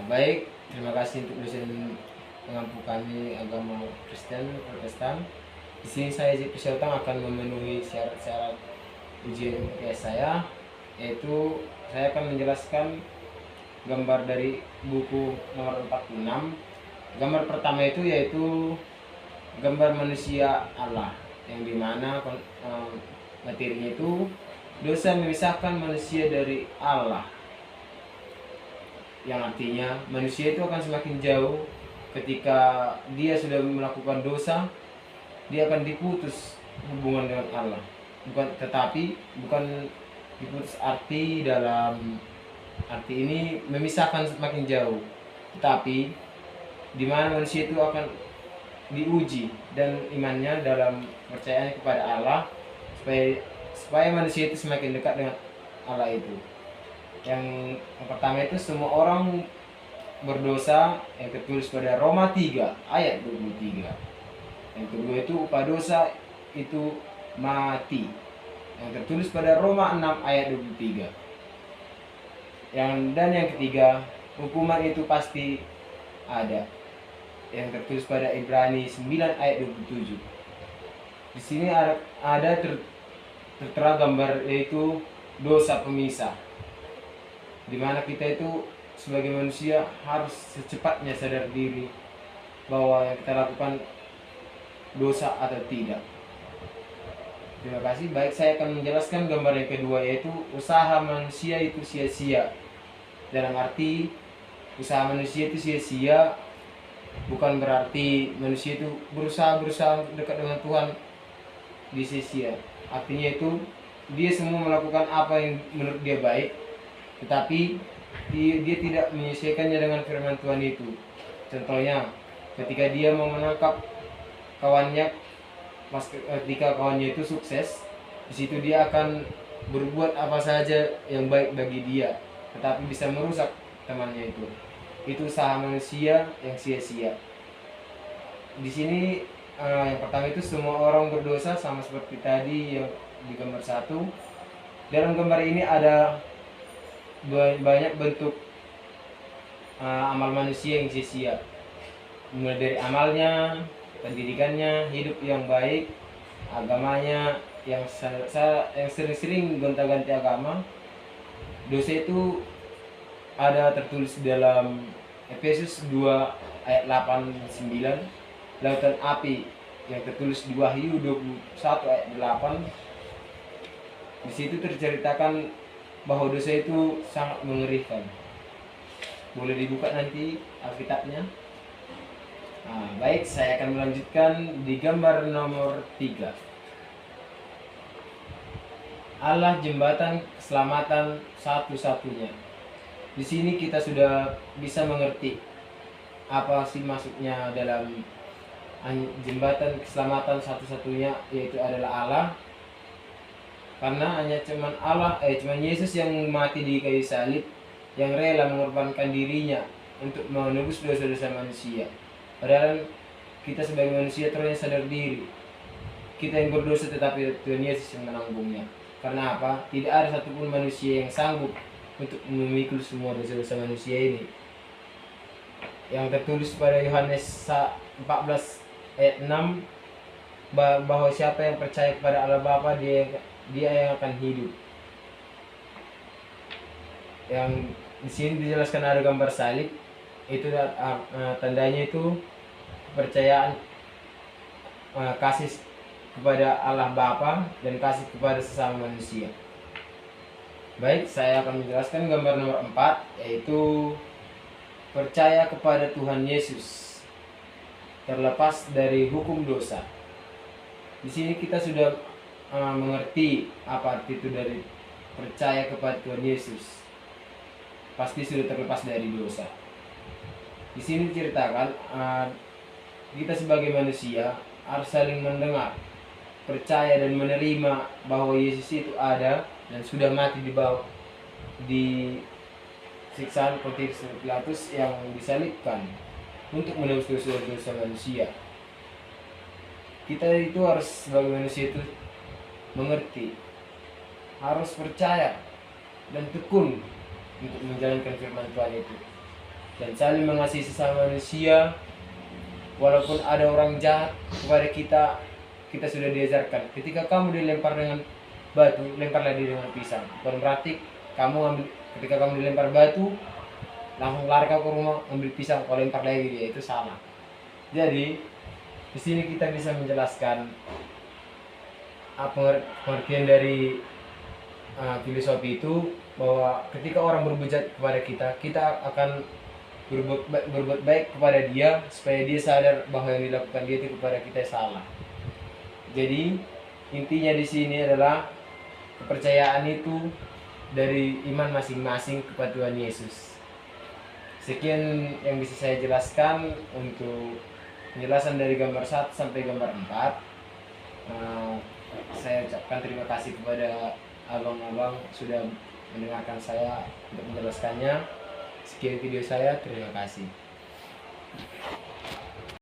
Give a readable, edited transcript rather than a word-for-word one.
Baik, terima kasih untuk dosen pengampu kami agama Kristen Protestan. Di sini saya Zee Pisyotang akan memenuhi syarat-syarat ujian UTS saya, yaitu saya akan menjelaskan gambar dari buku nomor 46. Gambar pertama itu yaitu gambar manusia Allah, yang dimana materinya itu dosa memisahkan manusia dari Allah, yang artinya manusia itu akan semakin jauh ketika dia sudah melakukan dosa. Dia akan diputus hubungan dengan Allah, bukan diputus arti dalam arti ini memisahkan semakin jauh, tetapi di mana manusia itu akan diuji dan imannya dalam percayaan kepada Allah, supaya manusia itu semakin dekat dengan Allah itu. Yang pertama itu semua orang berdosa, yang tertulis pada Roma 3 ayat 23. Yang kedua itu upah dosa itu mati, yang tertulis pada Roma 6 ayat 23. Dan yang ketiga, hukuman itu pasti ada, yang tertulis pada Ibrani 9 ayat 27. Di sini ada tertera gambar, yaitu dosa pemisah, di mana kita itu sebagai manusia harus secepatnya sadar diri bahwa yang kita lakukan dosa atau tidak. Terima kasih. Baik, saya akan menjelaskan gambar yang kedua, yaitu usaha manusia itu sia-sia. Dalam arti usaha manusia itu sia-sia bukan berarti manusia itu berusaha dekat dengan Tuhan di sia-sia. Artinya itu dia semua melakukan apa yang menurut dia baik, tetapi dia tidak menyesuaikannya dengan firman Tuhan itu. Contohnya, ketika dia mau menangkap kawannya, ketika kawannya itu sukses, di situ dia akan berbuat apa saja yang baik bagi dia, tetapi bisa merusak temannya itu. Itu usaha manusia yang sia-sia. Di sini yang pertama itu semua orang berdosa, sama seperti tadi yang di gambar 1. Dalam gambar ini ada banyak bentuk amal manusia yang sia-sia, mulai dari amalnya, pendidikannya, hidup yang baik, agamanya yang sering-sering gonta-ganti agama. Dosa itu ada tertulis dalam Efesus 2 ayat 8-9, lautan api yang tertulis di Wahyu 21 ayat 8. Di situ terceritakan bahwa dosa itu sangat mengerikan. Boleh dibuka nanti Alkitabnya. Baik, saya akan melanjutkan di gambar nomor 3. Allah jembatan keselamatan satu-satunya. Di sini kita sudah bisa mengerti apa sih maksudnya dalam jembatan keselamatan satu-satunya, yaitu adalah Allah. Karena hanya cuman Yesus yang mati di kayu salib, yang rela mengorbankan dirinya untuk menebus dosa-dosa manusia. Padahal kita sebagai manusia ternyata sadar diri kita yang berdosa, tetapi Tuhan Yesus yang menanggungnya. Karena apa? Tidak ada satupun manusia yang sanggup untuk memikul semua dosa-dosa manusia ini. Yang tertulis pada Yohanes 14 ayat 6, bahwa siapa yang percaya kepada Allah Bapa, dia yang akan hidup. Yang di sini dijelaskan ada gambar salib, itu tandanya itu kepercayaan, kasih kepada Allah Bapa dan kasih kepada sesama manusia. Baik, saya akan menjelaskan gambar nomor 4, yaitu percaya kepada Tuhan Yesus terlepas dari hukum dosa. Di sini kita sudah mengerti apa arti itu dari percaya kepada Tuhan Yesus. Pasti sudah terlepas dari dosa. Di sini diceritakan kita sebagai manusia harus saling mendengar, percaya dan menerima bahwa Yesus itu ada dan sudah mati di siksaan Pontius Pilatus yang disalibkan untuk menebus dosa-dosa manusia. Kita itu harus sebagai manusia itu mengerti, harus percaya dan tekun untuk menjalankan firman Tuhan itu. dan saling mengasihi sesama manusia. Walaupun ada orang jahat kepada kita, kita sudah diajarkan ketika kamu dilempar dengan batu, lemparlah dia dengan pisang. Bukan berarti ketika kamu dilempar batu langsung lari ke rumah ambil pisang, kalau lempar lagi dia, itu salah. Jadi di sini kita bisa menjelaskan apa pengertian dari filosofi itu, bahwa ketika orang berbuat jahat kepada kita, kita akan berbuat baik kepada dia supaya dia sadar bahwa yang dilakukan dia itu kepada kita salah. Jadi intinya di sini adalah kepercayaan itu dari iman masing-masing kepada Tuhan Yesus. Sekian yang bisa saya jelaskan untuk penjelasan dari gambar 1 sampai gambar 4. Saya ucapkan terima kasih kepada abang-abang sudah mendengarkan saya untuk menjelaskannya. Sekian video saya, terima kasih.